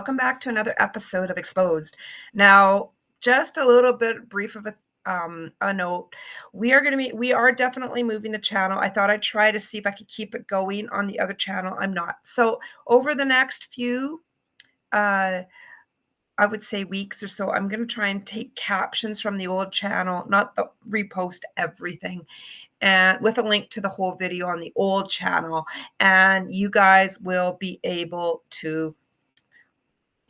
Welcome back to another episode of Exposed. Now, just a little bit brief of a note. We are definitely moving the channel. I thought I'd try to see if I could keep it going on the other channel. I'm not. So over the next few, I would say weeks or so, I'm going to try and take captions from the old channel, not repost everything, and with a link to the whole video on the old channel. And you guys will be able to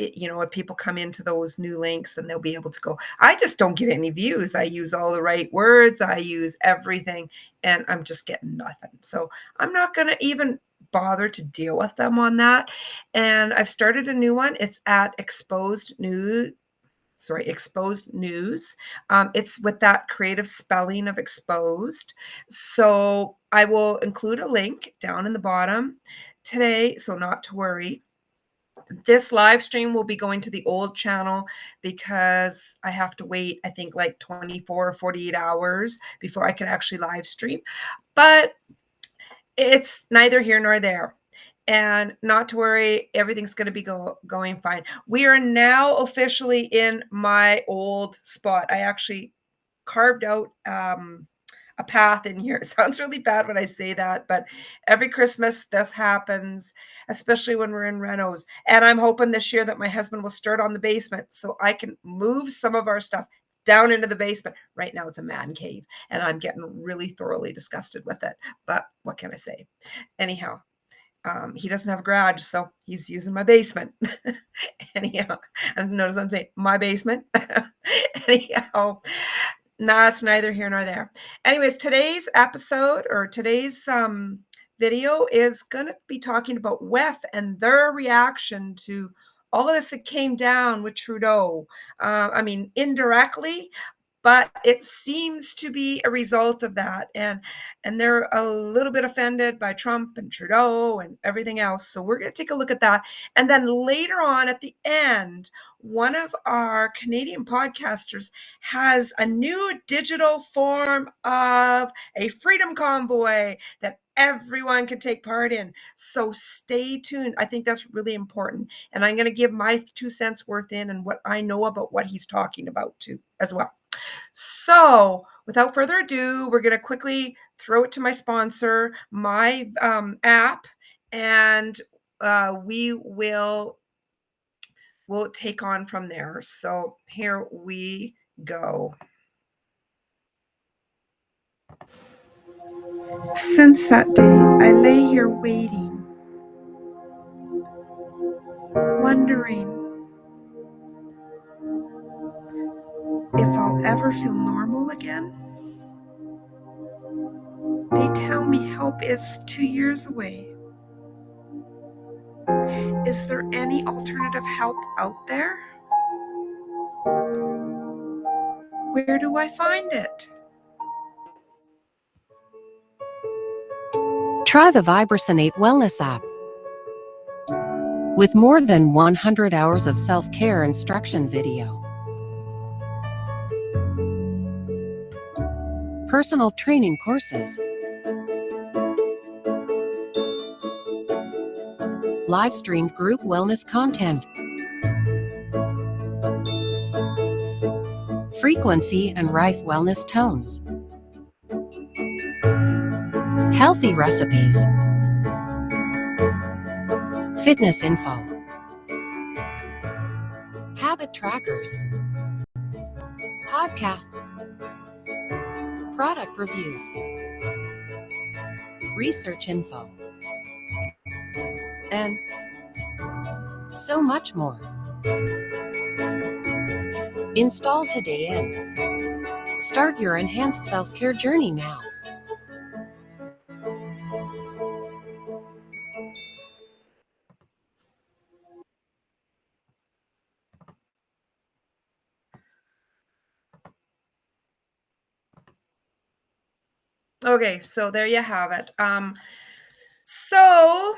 if people come into those new links, then they'll be able to go. I just don't get any views. I use all the right words. I use everything, and I'm just getting nothing. So I'm not going to even bother to deal with them on that. And I've started a new one. It's at Exposed News. It's with that creative spelling of exposed. So I will include a link down in the bottom today, so not to worry. This live stream will be going to the old channel because I have to wait, I think, like 24 or 48 hours before I can actually live stream. But it's neither here nor there. And not to worry, everything's going to be going fine. We are now officially in my old spot. I actually carved out a path in here. It sounds really bad when I say that, but every Christmas this happens, especially when we're in renos. And I'm hoping this year that my husband will start on the basement so I can move some of our stuff down into the basement. Right now it's a man cave and I'm getting really thoroughly disgusted with it. But what can I say? Anyhow, he doesn't have a garage, so he's using my basement. Anyhow, and notice I'm saying my basement. Anyhow, that's neither here nor there. Anyways, today's episode or today's video is going to be talking about WEF and their reaction to all of this that came down with Trudeau. I mean, indirectly, but it seems to be a result of that. And they're a little bit offended by Trump and Trudeau and everything else. So we're going to take a look at that. And then later on at the end, one of our Canadian podcasters has a new digital form of a freedom convoy that everyone can take part in. So stay tuned. I think that's really important. And I'm going to give my 2 cents worth in and what I know about what he's talking about too as well. So without further ado, we're going to quickly throw it to my sponsor, my app, and we'll take on from there. So here we go. Since that day, I lay here waiting, wondering if I'll ever feel normal again. They tell me help is 2 years away. Is there any alternative help out there? Where do I find it? Try the Vibrasonate Wellness app. With more than 100 hours of self-care instruction video, personal training courses, live-streamed group wellness content, frequency and rife wellness tones, healthy recipes, fitness info, habit trackers, podcasts, product reviews, research info, and so much more. Install today and start your enhanced self-care journey now. Okay, so there you have it. So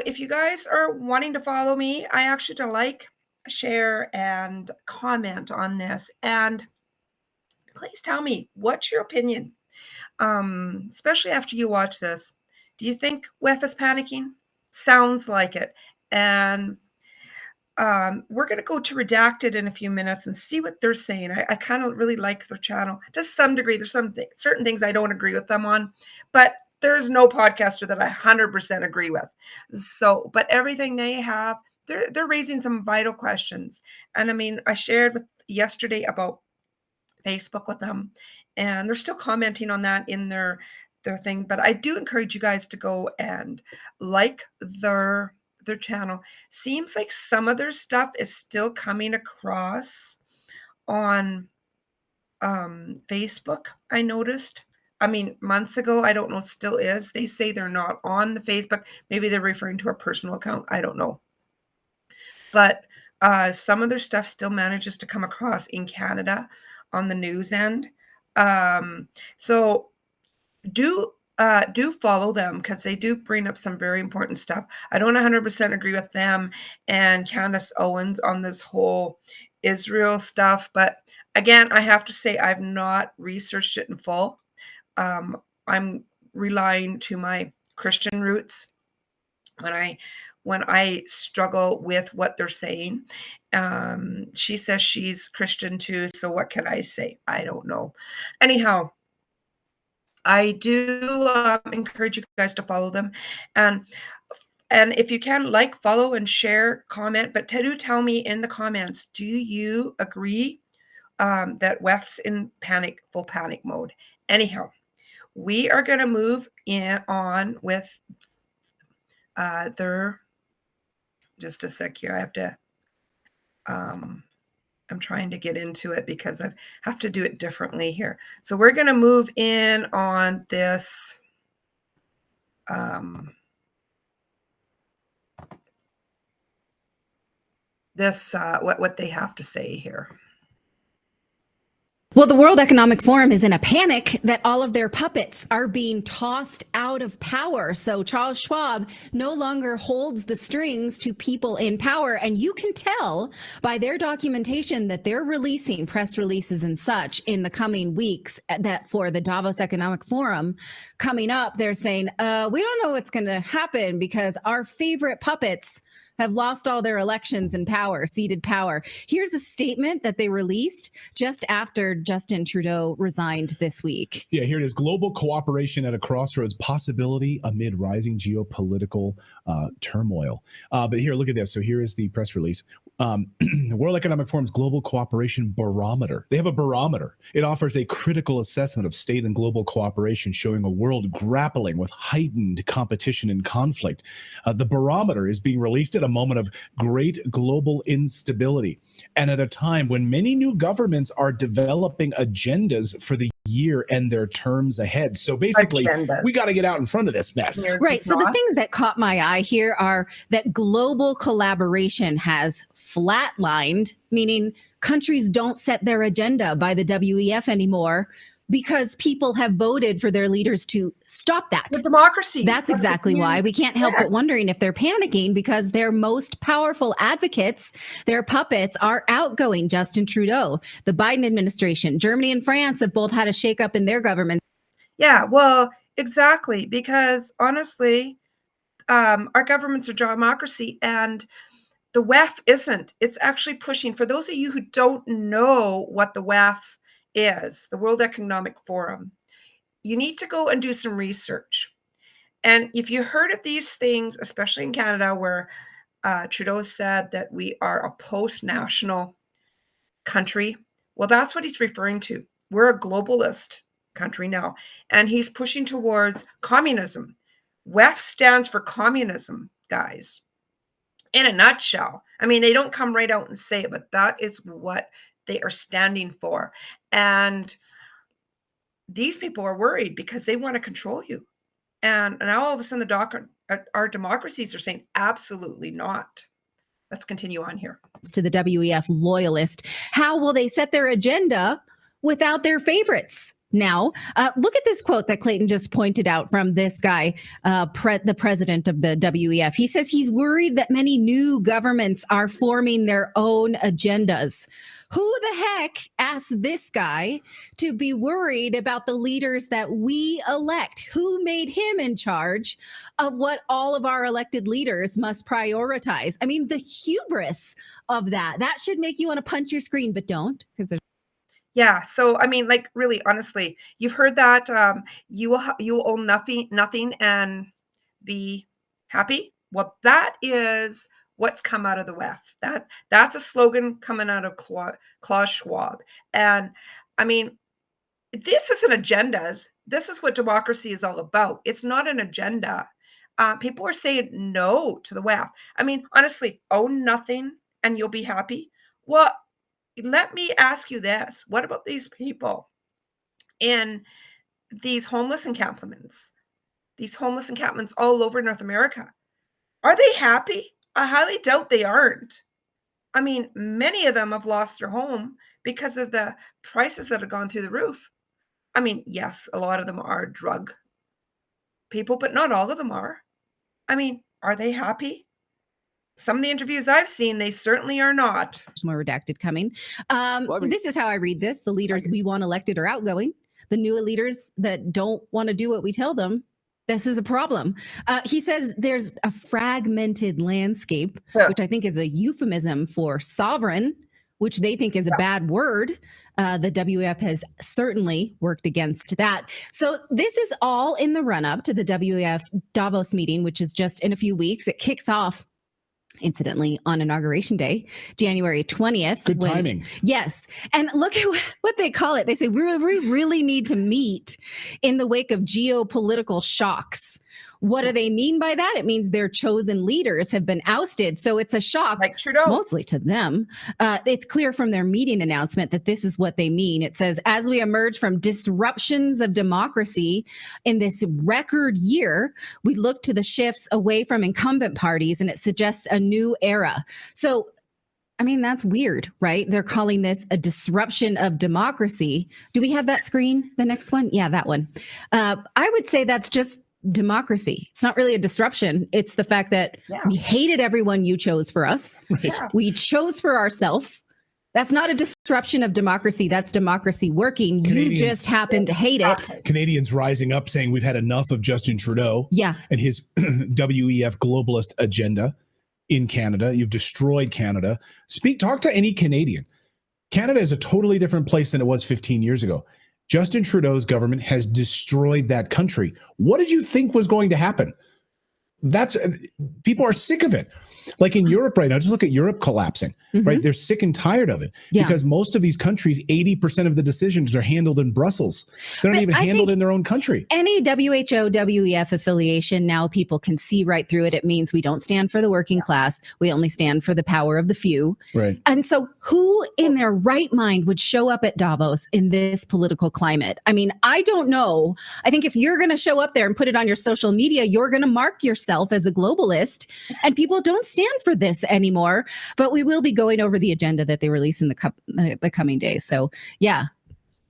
if you guys are wanting to follow me, I actually to like, share, and comment on this. And please tell me, what's your opinion? Especially after you watch this. Do you think WEF is panicking? Sounds like it. And we're going to go to Redacted in a few minutes and see what they're saying. I kind of really like their channel to some degree. There's certain things I don't agree with them on, but there's no podcaster that I 100% agree with. So, but everything they have, they're raising some vital questions. And I mean, I shared yesterday about Facebook with them, and they're still commenting on that in their thing. But I do encourage you guys to go and like their channel. Seems like some of their stuff is still coming across on Facebook. I noticed. I mean, months ago, I don't know, still is. They say they're not on the Facebook. Maybe they're referring to a personal account. I don't know. But some of their stuff still manages to come across in Canada on the news end. So do follow them because they do bring up some very important stuff. I don't 100% agree with them and Candace Owens on this whole Israel stuff, but again, I have to say I've not researched it in full. I'm relying to my Christian roots when I struggle with what they're saying. She says she's Christian too, so what can I say? I don't know. Anyhow, I do encourage you guys to follow them, and if you can, like, follow, and share, comment. But do tell me in the comments: do you agree that WEF's in full panic mode? Anyhow, we are going to move on with their. Just a sec here. I have to. I'm trying to get into it because I have to do it differently here. So we're going to move in on this. What they have to say here. Well, the World Economic Forum is in a panic that all of their puppets are being tossed out of power. So Charles Schwab no longer holds the strings to people in power. And you can tell by their documentation that they're releasing press releases and such in the coming weeks that for the Davos Economic Forum coming up, they're saying, we don't know what's going to happen because our favorite puppets have lost all their elections and power, ceded power. Here's a statement that they released just after Justin Trudeau resigned this week. Yeah, here it is. Global cooperation at a crossroads, possibility amid rising geopolitical turmoil. But here, look at this. So here is the press release. The World Economic Forum's Global Cooperation Barometer. They have a barometer. It offers a critical assessment of state and global cooperation, showing a world grappling with heightened competition and conflict. The barometer is being released at a moment of great global instability and at a time when many new governments are developing agendas for the year and their terms ahead. So basically, we got to get out in front of this mess. Right. So the things that caught my eye here are that global collaboration has flatlined, meaning countries don't set their agenda by the WEF anymore because people have voted for their leaders to stop that. The democracy. That's exactly why. We can't help but wondering if they're panicking because their most powerful advocates, their puppets, are outgoing. Justin Trudeau, the Biden administration, Germany and France have both had a shakeup in their government. Yeah, well, exactly. Because honestly, our government's a democracy and the WEF isn't. It's actually pushing. For those of you who don't know what the WEF is, the World Economic Forum, you need to go and do some research. And if you heard of these things, especially in Canada, where Trudeau said that we are a post-national country, well, that's what he's referring to. We're a globalist country now, and he's pushing towards communism. WEF stands for communism, guys. In a nutshell. I mean, they don't come right out and say it, but that is what they are standing for. And these people are worried because they want to control you. And now all of a sudden our democracies are saying, absolutely not. Let's continue on here. To the WEF loyalist, how will they set their agenda without their favorites? now. Look at this quote that Clayton just pointed out from this guy, the president of the WEF. He says he's worried that many new governments are forming their own agendas. Who the heck asked this guy to be worried about the leaders that we elect? Who made him in charge of what all of our elected leaders must prioritize? I mean, the hubris of that should make you want to punch your screen, but don't, because there's Yeah. So, I mean, like, really, honestly, you've heard that you will own nothing and be happy. Well, that is what's come out of the WEF. That's a slogan coming out of Klaus Schwab. And I mean, this isn't agendas. This is what democracy is all about. It's not an agenda. People are saying no to the WEF. I mean, honestly, own nothing and you'll be happy. Well, let me ask you this. What about these people in these homeless encampments? These homeless encampments all over North America. Are they happy? I highly doubt they aren't. I mean, many of them have lost their home because of the prices that have gone through the roof. I mean, yes, a lot of them are drug people, but not all of them are. I mean, are they happy? Some of the interviews I've seen, they certainly are not. more redacted coming. This is how I read this. The leaders we want elected are outgoing. The new leaders that don't want to do what we tell them, this is a problem. He says there's a fragmented landscape, which I think is a euphemism for sovereign, which they think is a bad word. The WEF has certainly worked against that. So this is all in the run-up to the WEF Davos meeting, which is just in a few weeks. It kicks off, incidentally, on Inauguration Day, January 20th. Good timing. Yes. And look at what they call it. They say, we really need to meet in the wake of geopolitical shocks. What do they mean by that? It means their chosen leaders have been ousted. So it's a shock, like Trudeau, mostly to them. It's clear from their meeting announcement that this is what they mean. It says, as we emerge from disruptions of democracy in this record year, we look to the shifts away from incumbent parties, and it suggests a new era. So, I mean, that's weird, right? They're calling this a disruption of democracy. Do we have that screen? The next one? Yeah, that one. I would say that's just democracy. It's not really a disruption. It's the fact that we hated everyone you chose for us. Right. We chose for ourselves. That's not a disruption of democracy. That's democracy working. Canadians, you just happen to hate it. Canadians rising up saying we've had enough of Justin Trudeau and his WEF globalist agenda in Canada. You've destroyed Canada. Talk to any Canadian. Canada is a totally different place than it was 15 years ago. Justin Trudeau's government has destroyed that country. What did you think was going to happen? People are sick of it. Like in Europe right now, just look at Europe collapsing, right? They're sick and tired of it because most of these countries, 80% of the decisions are handled in Brussels. They're not even handled in their own country. Any WHO, WEF affiliation, now people can see right through it. It means we don't stand for the working class. We only stand for the power of the few. Right. And so who in their right mind would show up at Davos in this political climate? I mean, I don't know. I think if you're going to show up there and put it on your social media, you're going to mark yourself as a globalist, and people don't stand for this anymore. But we will be going over the agenda that they release in the coming days. So yeah,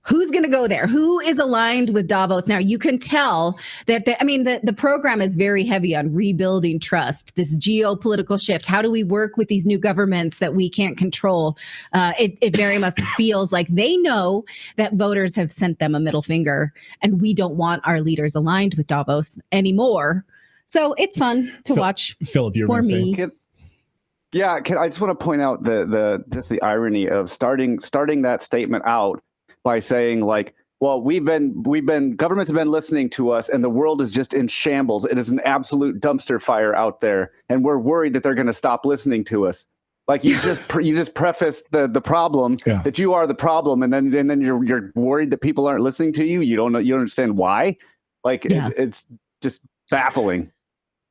who's going to go there? Who is aligned with Davos? Now you can tell that the program is very heavy on rebuilding trust, this geopolitical shift. How do we work with these new governments that we can't control? It very much feels like they know that voters have sent them a middle finger, and we don't want our leaders aligned with Davos anymore. So it's fun to watch. Philip, you're for me. I just want to point out the irony of starting that statement out by saying, like, well, governments have been listening to us, and the world is just in shambles. It is an absolute dumpster fire out there, and we're worried that they're going to stop listening to us. Like you just prefaced the problem that you are the problem, and then you're worried that people aren't listening to you. You don't understand why. Like it's just baffling.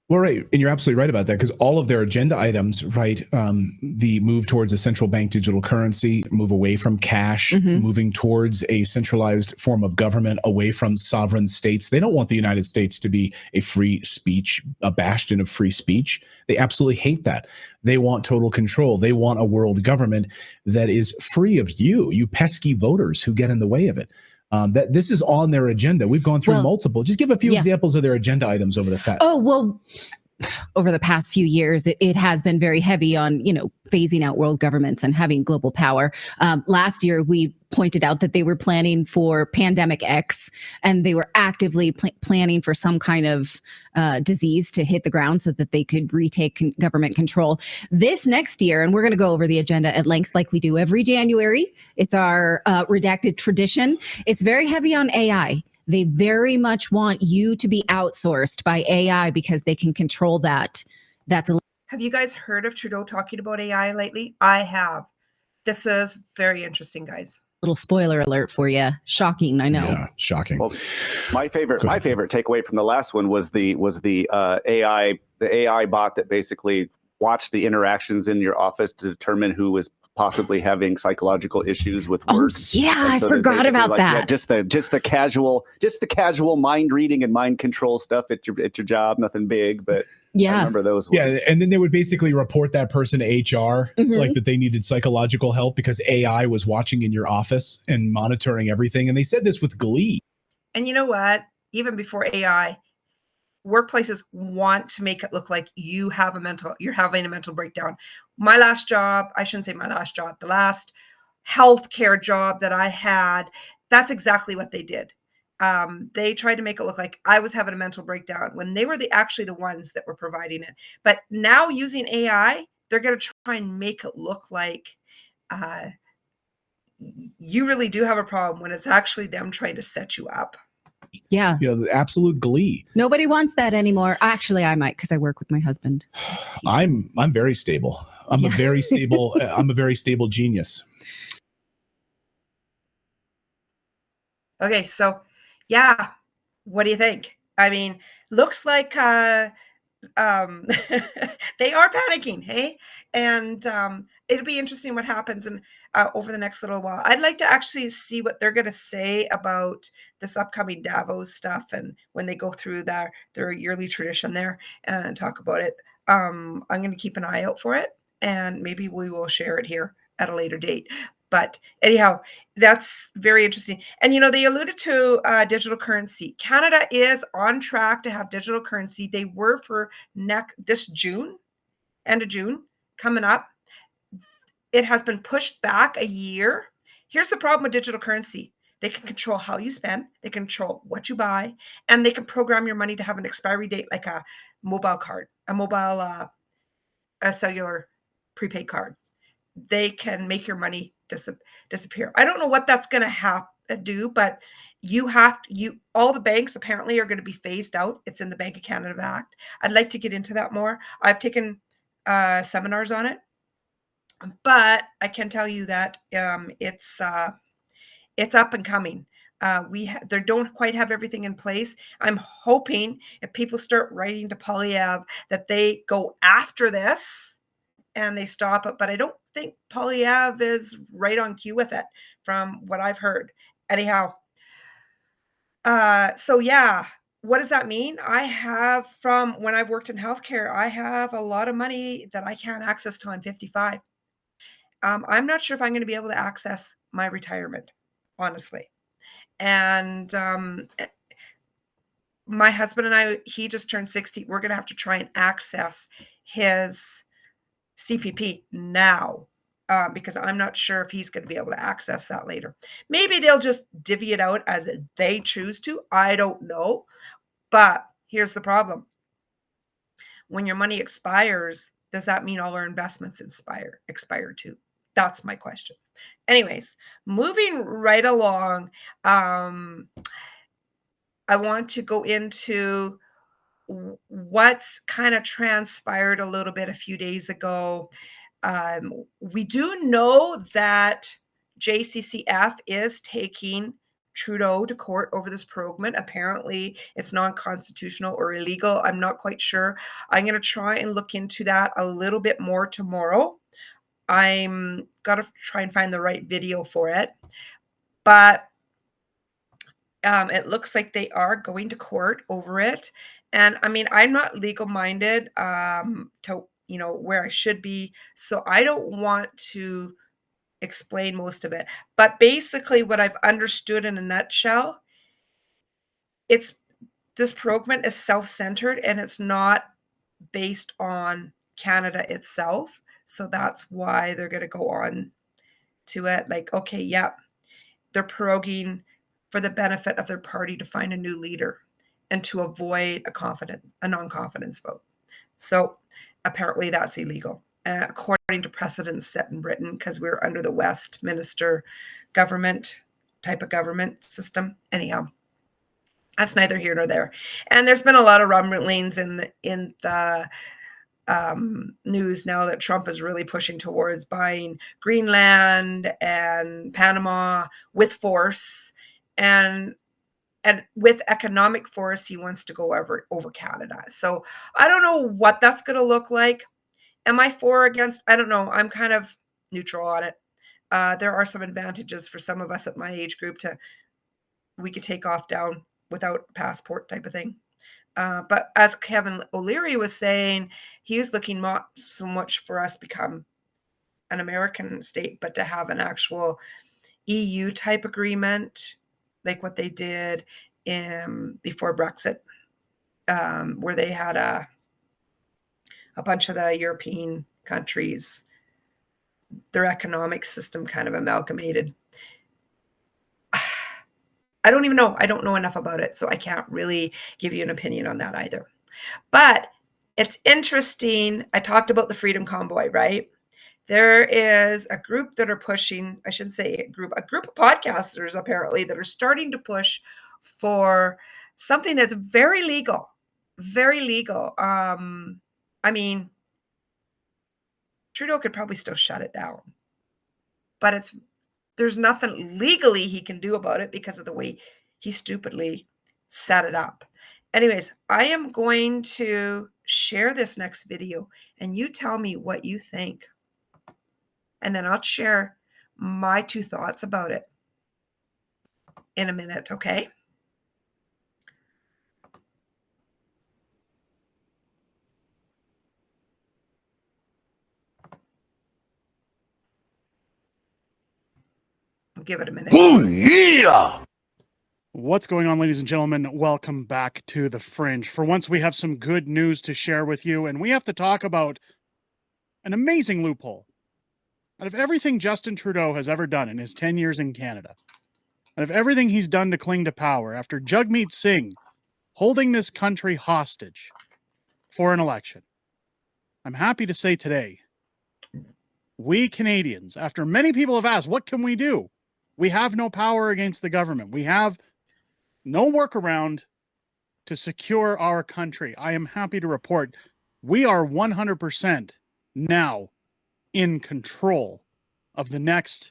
Well, right. And you're absolutely right about that, because all of their agenda items, right, the move towards a central bank digital currency, move away from cash, moving towards a centralized form of government, away from sovereign states. They don't want the United States to be a bastion of free speech. They absolutely hate that. They want total control. They want a world government that is free of you pesky voters who get in the way of it. That this is on their agenda. We've gone through multiple. Just give a few examples of their agenda items over the over the past few years, it has been very heavy on, phasing out world governments and having global power. Last year, we pointed out that they were planning for Pandemic X, and they were actively planning for some kind of disease to hit the ground so that they could retake government control. This next year, and we're going to go over the agenda at length like we do every January. It's our redacted tradition. It's very heavy on AI. They very much want you to be outsourced by AI because they can control that. Have you guys heard of Trudeau talking about AI lately? I have. This is very interesting, guys. Little spoiler alert for you. Shocking, I know. Yeah, shocking. Well, my favorite takeaway from the last one was the AI bot that basically watched the interactions in your office to determine who was possibly having psychological issues with work. Oh yeah, I forgot about that. Yeah, just the casual mind reading and mind control stuff at your job. Nothing big, but yeah, I remember those ones. Yeah, and then they would basically report that person to HR, like that they needed psychological help because AI was watching in your office and monitoring everything. And they said this with glee. And you know what? Even before AI, workplaces want to make it look like you're having a mental breakdown. My last job, I shouldn't say my last job, the last healthcare job that I had, that's exactly what they did. They tried to make it look like I was having a mental breakdown when they were actually the ones that were providing it. But now using AI, they're going to try and make it look like you really do have a problem when it's actually them trying to set you up. Yeah. The absolute glee. Nobody wants that anymore. Actually, I might, because I work with my husband. I'm very stable. I'm a very stable genius. Okay, so yeah, what do you think? I mean, looks like they are panicking, hey? And it'll be interesting what happens over the next little while. I'd like to actually see what they're going to say about this upcoming Davos stuff and when they go through their yearly tradition there and talk about it. I'm going to keep an eye out for it, and maybe we will share it here at a later date. But anyhow, that's very interesting. And, they alluded to digital currency. Canada is on track to have digital currency. They were for this June, end of June, coming up. It has been pushed back a year. Here's the problem with digital currency. They can control how you spend. They control what you buy. And they can program your money to have an expiry date like a mobile card, a cellular prepaid card. They can make your money disappear. I don't know what that's going to do, but all the banks apparently are going to be phased out. It's in the Bank of Canada Act. I'd like to get into that more. I've taken seminars on it, but I can tell you that it's up and coming. They don't quite have everything in place. I'm hoping if people start writing to Polyev that they go after this and they stop it, but I don't think Polyev is right on cue with it from what I've heard. Anyhow, so yeah, what does that mean? I have, from when I've worked in healthcare, I have a lot of money that I can't access till I'm 55. I'm not sure if I'm going to be able to access my retirement, honestly. And my husband and I, he just turned 60. We're going to have to try and access his CPP now because I'm not sure if he's going to be able to access that later. Maybe they'll just divvy it out as they choose to. I don't know. But here's the problem. When your money expires, does that mean all our investments expire too? That's my question. Anyways, moving right along, I want to go into what's kind of transpired a little bit a few days ago. We do know that JCCF is taking Trudeau to court over this program. Apparently, it's non-constitutional or illegal. I'm not quite sure. I'm going to try and look into that a little bit more tomorrow. I'm got to try and find the right video for it. But it looks like they are going to court over it. And I mean, I'm not legal minded to, where I should be. So I don't want to explain most of it. But basically, what I've understood in a nutshell, this program is self-centered and it's not based on Canada itself. So that's why they're going to go on to it. Like, okay, yeah, they're proroguing for the benefit of their party to find a new leader and to avoid a non-confidence vote. So apparently that's illegal, according to precedents set in Britain, because we're under the Westminster government type of government system. Anyhow, that's neither here nor there. And there's been a lot of rumblings in the news now that Trump is really pushing towards buying Greenland and Panama with force, and with economic force, he wants to go over Canada. So I don't know what that's going to look like. Am I for or against? I don't know. I'm kind of neutral on it. There are some advantages for some of us at my age group we could take off down without a passport type of thing. But as Kevin O'Leary was saying, he was looking not so much for us become an American state, but to have an actual EU type agreement, like what they did before Brexit, where they had a bunch of the European countries, their economic system kind of amalgamated. I don't even know. I don't know enough about it, so I can't really give you an opinion on that either. But it's interesting. I talked about the Freedom Convoy, right? There is a group that are pushing, I shouldn't say a group of podcasters apparently that are starting to push for something that's very legal, very legal. I mean, Trudeau could probably still shut it down, but there's nothing legally he can do about it because of the way he stupidly set it up. Anyways, I am going to share this next video and you tell me what you think. And then I'll share my 2 thoughts about it in a minute, okay? I'll give it a minute. Oh, yeah! What's going on, ladies and gentlemen? Welcome back to The Fringe. For once, we have some good news to share with you, and we have to talk about an amazing loophole. Out of everything Justin Trudeau has ever done in his 10 years in Canada, out of everything he's done to cling to power, after Jagmeet Singh holding this country hostage for an election, I'm happy to say today, we Canadians, after many people have asked, what can we do? We have no power against the government. We have no workaround to secure our country. I am happy to report we are 100% now in control of the next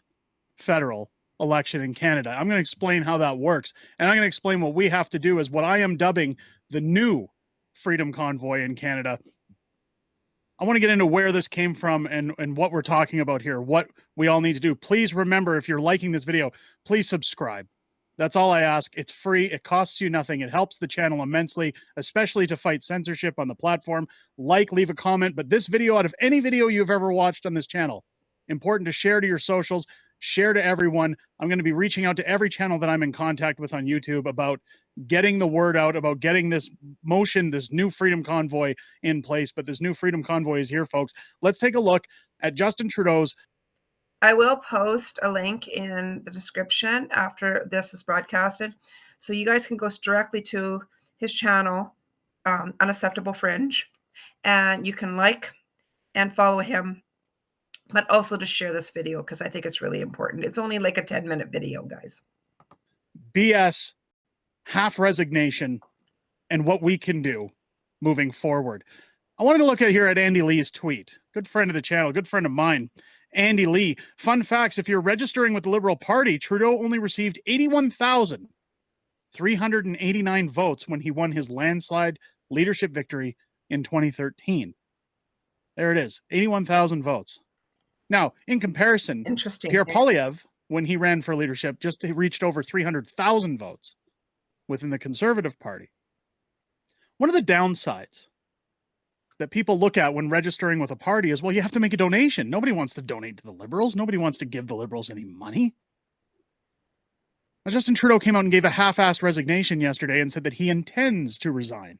federal election in Canada. I'm going to explain how that works, and I'm going to explain what we have to do as what I am dubbing the new Freedom Convoy in Canada. I want to get into where this came from and what we're talking about here, what we all need to do. Please remember, if you're liking this video, please subscribe. That's all I ask. It's free. It costs you nothing. It helps the channel immensely, especially to fight censorship on the platform. Leave a comment. But this video, out of any video you've ever watched on this channel, important to share to your socials, share to everyone. I'm going to be reaching out to every channel that I'm in contact with on YouTube about getting the word out, about getting this motion, this new Freedom Convoy in place. But this new Freedom Convoy is here, folks. Let's take a look at Justin Trudeau's. I will post a link in the description after this is broadcasted, so you guys can go directly to his channel, Unacceptable Fringe, and you can like and follow him, but also to share this video because I think it's really important. It's only like a 10-minute video, guys. BS, half resignation, and what we can do moving forward. I wanted to look at Andy Lee's tweet. Good friend of the channel, good friend of mine. Andy Lee. Fun facts, if you're registering with the Liberal Party, Trudeau only received 81,389 votes when he won his landslide leadership victory in 2013. There it is, 81,000 votes. Now, in comparison, Interesting. Pierre Poilievre, when he ran for leadership, just reached over 300,000 votes within the Conservative Party. One of the downsides that people look at when registering with a party is, well, you have to make a donation. Nobody wants to donate to the Liberals. Nobody wants to give the Liberals any money. Now, Justin Trudeau came out and gave a half-assed resignation yesterday and said that he intends to resign,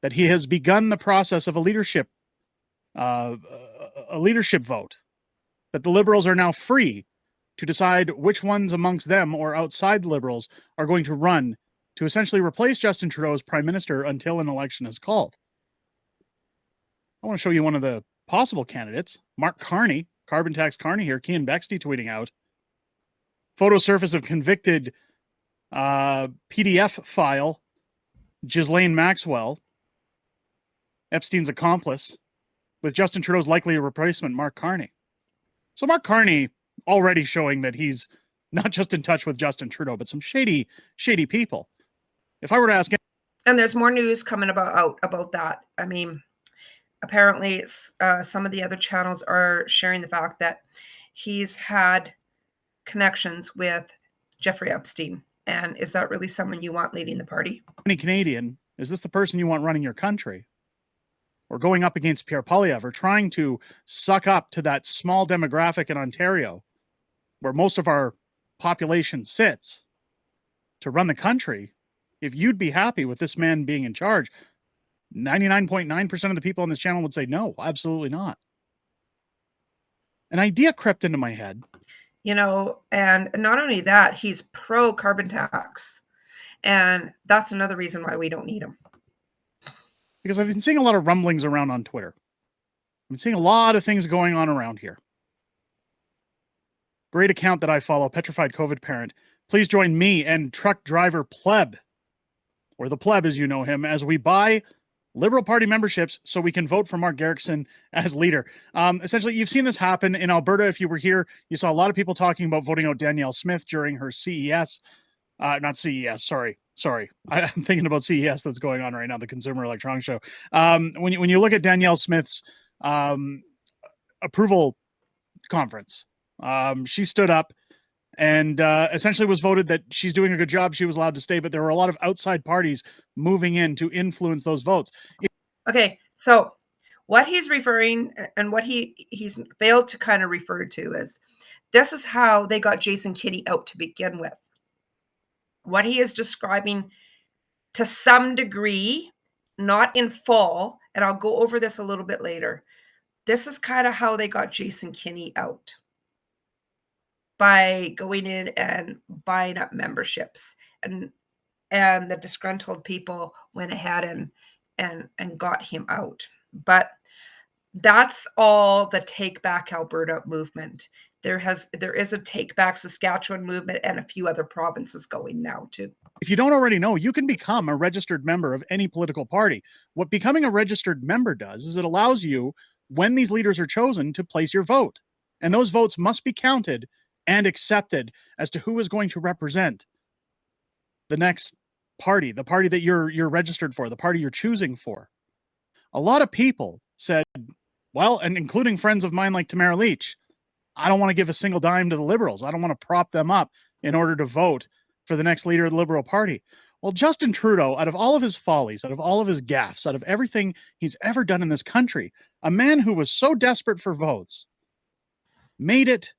that he has begun the process of a leadership vote, that the Liberals are now free to decide which ones amongst them or outside the Liberals are going to run to essentially replace Justin Trudeau as Prime Minister until an election is called. I want to show you one of the possible candidates, Mark Carney, Carbon Tax Carney here, Cian Bexley tweeting out. Photo surface of convicted PDF file, Ghislaine Maxwell, Epstein's accomplice, with Justin Trudeau's likely replacement, Mark Carney. So Mark Carney already showing that he's not just in touch with Justin Trudeau, but some shady people. If I were to ask him, and there's more news coming about that. I mean, apparently some of the other channels are sharing the fact that he's had connections with Jeffrey Epstein. And is that really someone you want leading the party? Any Canadian, is this the person you want running your country? Or going up against Pierre Poilievre, or trying to suck up to that small demographic in Ontario where most of our population sits to run the country? If you'd be happy with this man being in charge, 99.9% of the people on this channel would say no, absolutely not. An idea crept into my head. You know, and not only that, he's pro carbon tax. And that's another reason why we don't need him. Because I've been seeing a lot of rumblings around on Twitter. I've been seeing a lot of things going on around here. Great account that I follow, Petrified COVID Parent. Please join me and truck driver Pleb, or the Pleb as you know him, as we buy Liberal Party memberships so we can vote for Mark Garrickson as leader. Essentially, you've seen this happen in Alberta. If you were here, you saw a lot of people talking about voting out Danielle Smith during her CES. Not CES, sorry. I'm thinking about CES that's going on right now, the Consumer Electronics Show. When you look at Danielle Smith's approval conference, she stood up and essentially was voted that she's doing a good job. She was allowed to stay, but there were a lot of outside parties moving in to influence those votes. Okay, so what he's referring and what he's failed to kind of refer to is this is how they got Jason Kenney out to begin with. What he is describing to some degree, not in full, and I'll go over this a little bit later. This is kind of how they got Jason Kenney out, by going in and buying up memberships, and the disgruntled people went ahead and got him out. But that's all the Take Back Alberta movement. There is a Take Back Saskatchewan movement and a few other provinces going now too. If you don't already know, you can become a registered member of any political party. What becoming a registered member does is it allows you, when these leaders are chosen, to place your vote. And those votes must be counted and accepted as to who is going to represent the next party, the party that you're registered for, the party you're choosing for. A lot of people said, well, and including friends of mine like Tamara Leach, I don't want to give a single dime to the Liberals. I don't want to prop them up in order to vote for the next leader of the Liberal Party. Well, Justin Trudeau, out of all of his follies, out of all of his gaffes, out of everything he's ever done in this country, a man who was so desperate for votes, made it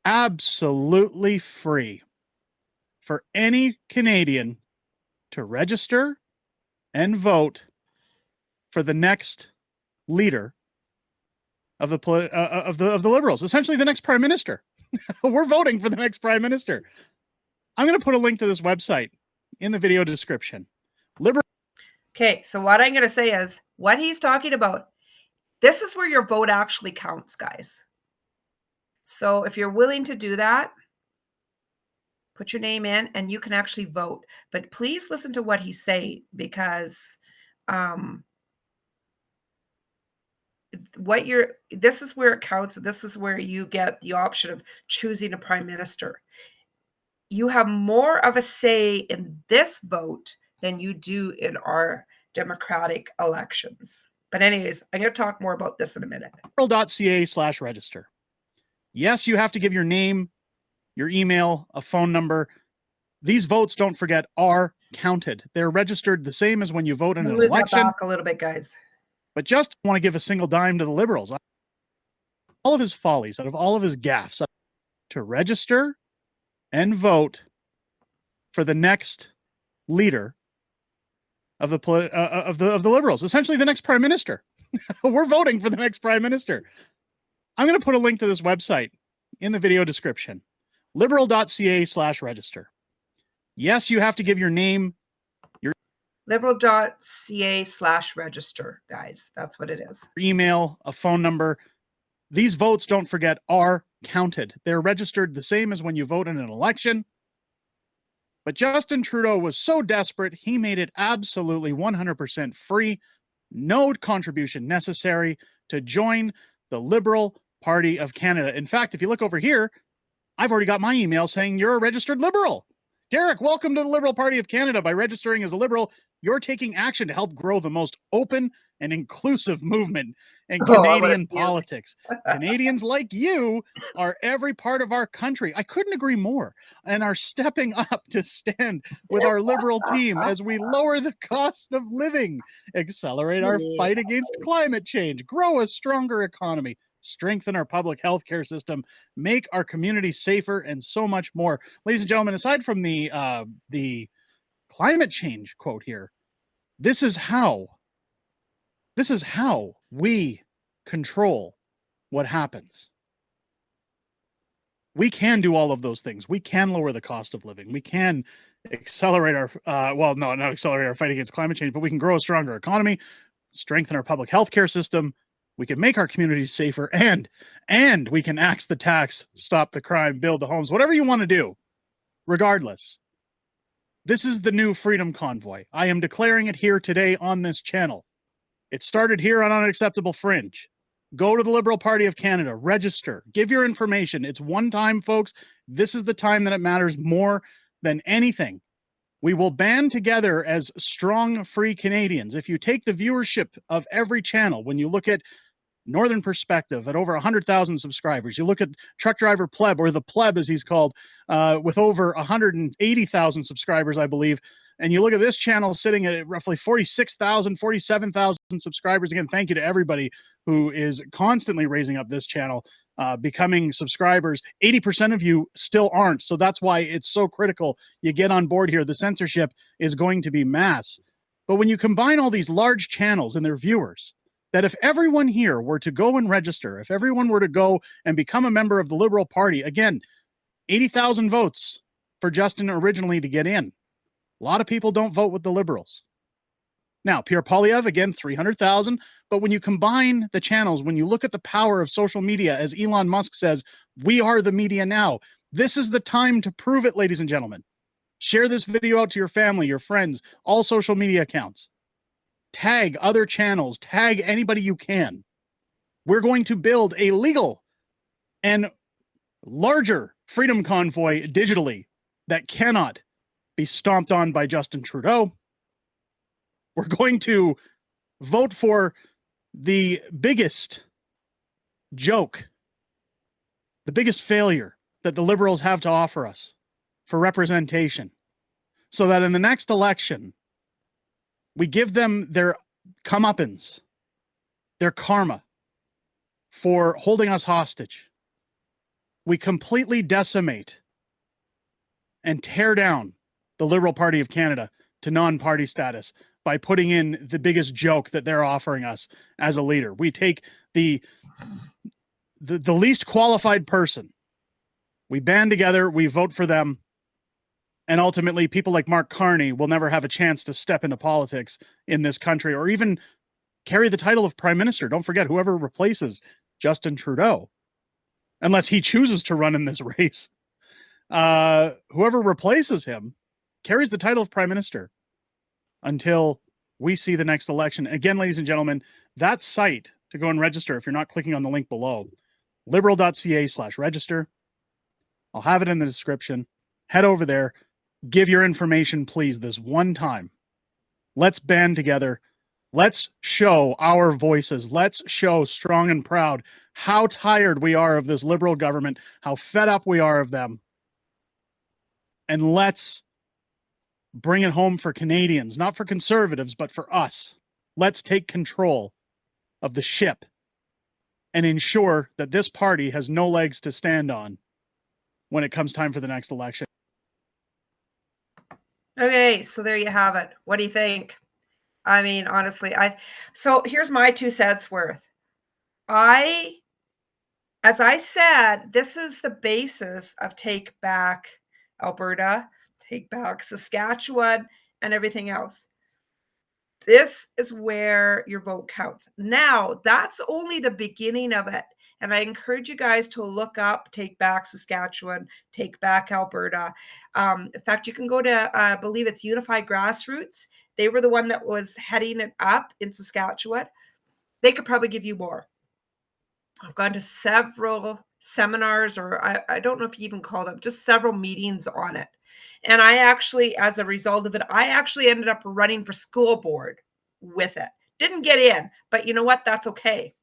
absolutely free for any Canadian to register and vote for the next leader of the Liberals, essentially the next Prime Minister. We're voting for the next Prime Minister. I'm going to put a link to this website in the video description. Okay, so what I'm going to say is what he's talking about, this is where your vote actually counts, guys. So if you're willing to do that, put your name in and you can actually vote. But please listen to what he's saying, because this is where it counts. This is where you get the option of choosing a prime minister. You have more of a say in this vote than you do in our democratic elections. But anyways, I'm going to talk more about this in a minute. Liberal.ca/register. Yes, you have to give your name, your email, a phone number. These votes, don't forget, are counted. They're registered the same as when you vote in an election. Back a little bit, guys. But just want to give a single dime to the Liberals. All of his follies, out of all of his gaffes, to register and vote for the next leader of the Liberals, essentially the next prime minister. We're voting for the next prime minister. I'm going to put a link to this website in the video description. liberal.ca/register. Yes, you have to give your name. Liberal.ca/register, guys. That's what it is. Email, a phone number. These votes, don't forget, are counted. They're registered the same as when you vote in an election. But Justin Trudeau was so desperate, he made it absolutely 100% free, no contribution necessary to join the Liberal Party of Canada. In fact, if you look over here, I've already got my email saying you're a registered Liberal. Derek, welcome to the Liberal Party of Canada. By registering as a Liberal, you're taking action to help grow the most open and inclusive movement in Canadian politics. Canadians like you are every part of our country. I couldn't agree more, and are stepping up to stand with our Liberal team as we lower the cost of living, accelerate our fight against climate change, grow a stronger economy, strengthen our public health care system, make our community safer, and so much more. Ladies and gentlemen, aside from the climate change quote here, this is how we control what happens. We can do all of those things. We can lower the cost of living. We can accelerate our, not accelerate our fight against climate change, but we can grow a stronger economy, strengthen our public health care system. We can make our communities safer, and we can axe the tax, stop the crime, build the homes, whatever you want to do. Regardless, this is the new Freedom Convoy. I am declaring it here today on this channel. It started here on Unacceptable Fringe. Go to the Liberal Party of Canada, register, give your information. It's one time, folks. This is the time that it matters more than anything. We will band together as strong, free Canadians. If you take the viewership of every channel, when you look at Northern Perspective at over 100,000 subscribers, you look at Truck Driver Pleb, or the Pleb as he's called, with over 180,000 subscribers, I believe, and you look at this channel sitting at roughly 46,000, 47,000 subscribers. Again, thank you to everybody who is constantly raising up this channel, becoming subscribers. 80% of you still aren't, so that's why it's so critical you get on board here. The censorship is going to be mass. But when you combine all these large channels and their viewers, that if everyone here were to go and register, if everyone were to go and become a member of the Liberal Party, again, 80,000 votes for Justin originally to get in. A lot of people don't vote with the Liberals. Now, Pierre Poilievre, again, 300,000. But when you combine the channels, when you look at the power of social media, as Elon Musk says, we are the media now. This is the time to prove it, ladies and gentlemen. Share this video out to your family, your friends, all social media accounts. Tag other channels, tag anybody you can. We're going to build a legal and larger Freedom Convoy digitally that cannot be stomped on by Justin Trudeau. We're going to vote for the biggest joke, the biggest failure that the Liberals have to offer us for representation, so that in the next election, we give them their comeuppance, their karma for holding us hostage. We completely decimate and tear down the Liberal Party of Canada to non-party status by putting in the biggest joke that they're offering us as a leader. We take the least qualified person, we band together, we vote for them, and ultimately people like Mark Carney will never have a chance to step into politics in this country or even carry the title of prime minister. Don't forget, whoever replaces Justin Trudeau, unless he chooses to run in this race, whoever replaces him carries the title of prime minister until we see the next election. Again, ladies and gentlemen, that site to go and register, if you're not clicking on the link below, liberal.ca/register. I'll have it in the description. Head over there. Give your information, please, this one time. Let's band together. Let's show our voices. Let's show strong and proud how tired we are of this Liberal government, how fed up we are of them. And let's bring it home for Canadians, not for conservatives, but for us. Let's take control of the ship and ensure that this party has no legs to stand on when it comes time for the next election. Okay, so there you have it. What do you think? I mean, honestly, so here's my 2 cents worth. As I said, this is the basis of Take Back Alberta, Take Back Saskatchewan, and everything else. This is where your vote counts. Now, that's only the beginning of it. And I encourage you guys to look up Take Back Saskatchewan, Take Back Alberta. In fact, you can go to, I believe it's Unified Grassroots. They were the one that was heading it up in Saskatchewan. They could probably give you more. I've gone to several seminars, or I don't know if you even call them, just several meetings on it. And I actually, as a result of it, I actually ended up running for school board with it. Didn't get in, but you know what? That's okay.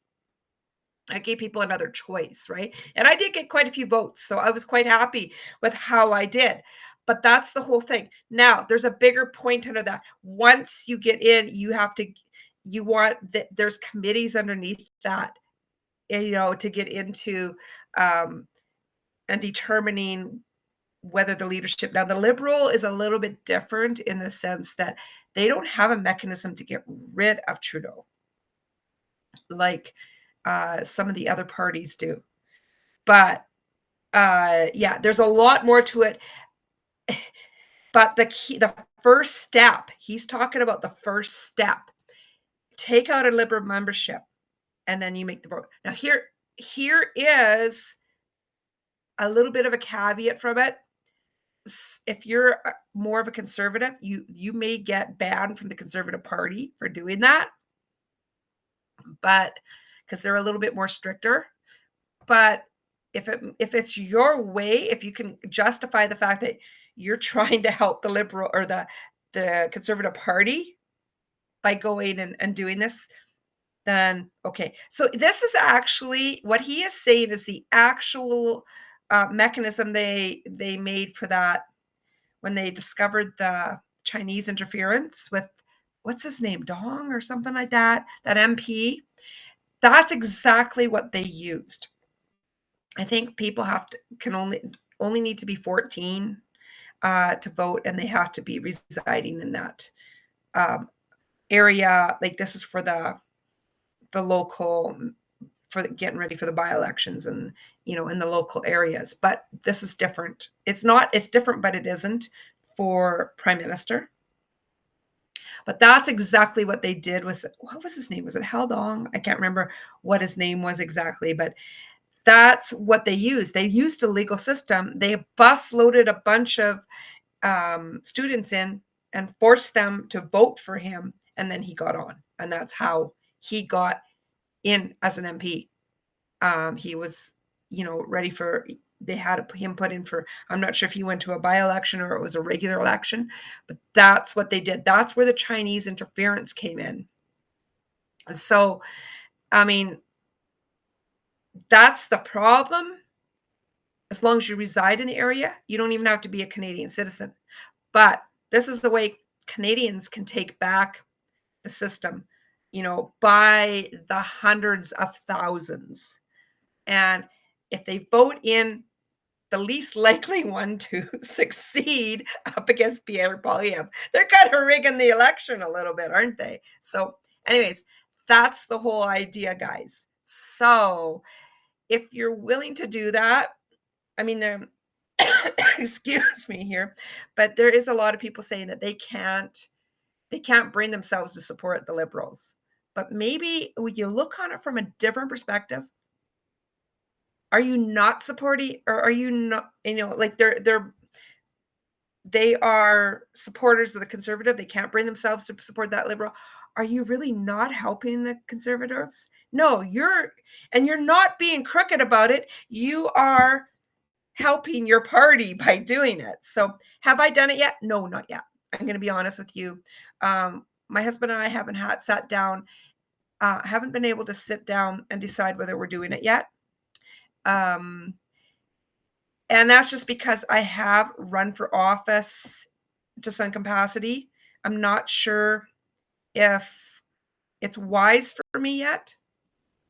I gave people another choice, right? And I did get quite a few votes, so I was quite happy with how I did. But that's the whole thing. Now, there's a bigger point under that. Once you get in, there's committees underneath that, to get into and determining whether the leadership. Now, the Liberal is a little bit different in the sense that they don't have a mechanism to get rid of Trudeau like some of the other parties do. But yeah, there's a lot more to it. But the first step, he's talking about the first step. Take out a Liberal membership, and then you make the vote. Now, here is a little bit of a caveat from it. If you're more of a conservative, you may get banned from the Conservative Party for doing that, but because they're a little bit more stricter. But if it's your way, if you can justify the fact that you're trying to help the Liberal or the Conservative Party by going and doing this, then okay. So this is actually what he is saying is the actual mechanism they made for that when they discovered the Chinese interference with, what's his name, Dong or something like that, that MP. That's exactly what they used. I think people can only need to be 14 to vote, and they have to be residing in that area. Like, this is for the local, for getting ready for the by-elections and in the local areas. But this is different. It's different, but it isn't for Prime Minister. But that's exactly what they did with, what was his name? Was it Heldong? I can't remember what his name was exactly, but that's what they used. They used a legal system. They bus loaded a bunch of students in and forced them to vote for him. And then he got on. And that's how he got in as an MP. He was, ready for, they had him put in for, I'm not sure if he went to a by-election or it was a regular election, but that's what they did. That's where the Chinese interference came in. So, I mean, that's the problem. As long as you reside in the area, you don't even have to be a Canadian citizen. But this is the way Canadians can take back the system, by the hundreds of thousands. And if they vote in the least likely one to succeed up against Pierre Poilievre, they're kind of rigging the election a little bit, aren't they? So anyways, that's the whole idea, guys. So if you're willing to do that, I mean, there, excuse me here, but there is a lot of people saying that they can't bring themselves to support the Liberals. But maybe when you look on it from a different perspective, are you not supporting, or are you not, like they are supporters of the Conservative. They can't bring themselves to support that Liberal. Are you really not helping the Conservatives? No, you're not being crooked about it. You are helping your party by doing it. So have I done it yet? No, not yet. I'm going to be honest with you. My husband and I haven't sat down, haven't been able to sit down and decide whether we're doing it yet. And that's just because I have run for office to some capacity. I'm not sure if it's wise for me yet.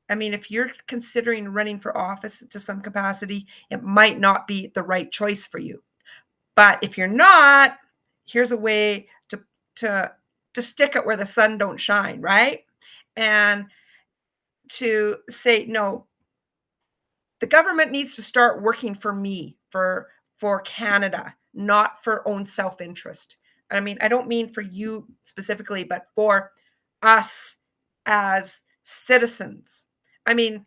I mean, if you're considering running for office to some capacity, it might not be the right choice for you. But if you're not, here's a way to stick it where the sun don't shine, right? And to say, no, the government needs to start working for me, for Canada, not for own self-interest. I mean, I don't mean for you specifically, but for us as citizens. I mean,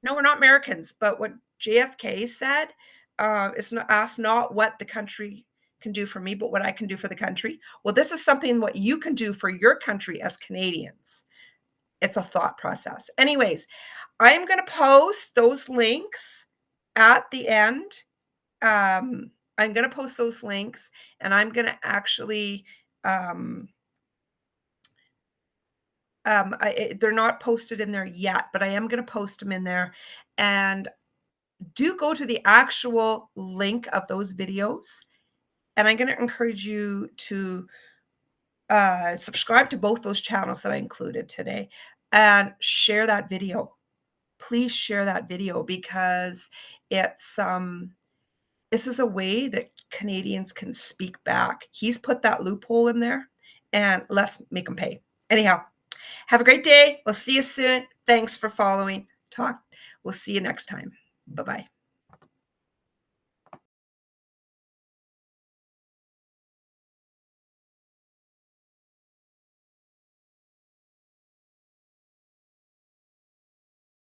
no, we're not Americans, but what JFK said is not, ask not what the country can do for me, but what I can do for the country. Well, this is something what you can do for your country as Canadians. It's a thought process. Anyways, I'm going to post those links at the end. I'm going to post those links, and I'm going to actually they're not posted in there yet, but I am going to post them in there. And do go to the actual link of those videos. And I'm going to encourage you to subscribe to both those channels that I included today and share that video. Please share that video, because it's this is a way that Canadians can speak back. He's put that loophole in there, and let's make him pay. Anyhow, have a great day. We'll see you soon. Thanks for following. We'll see you next time. Bye-bye.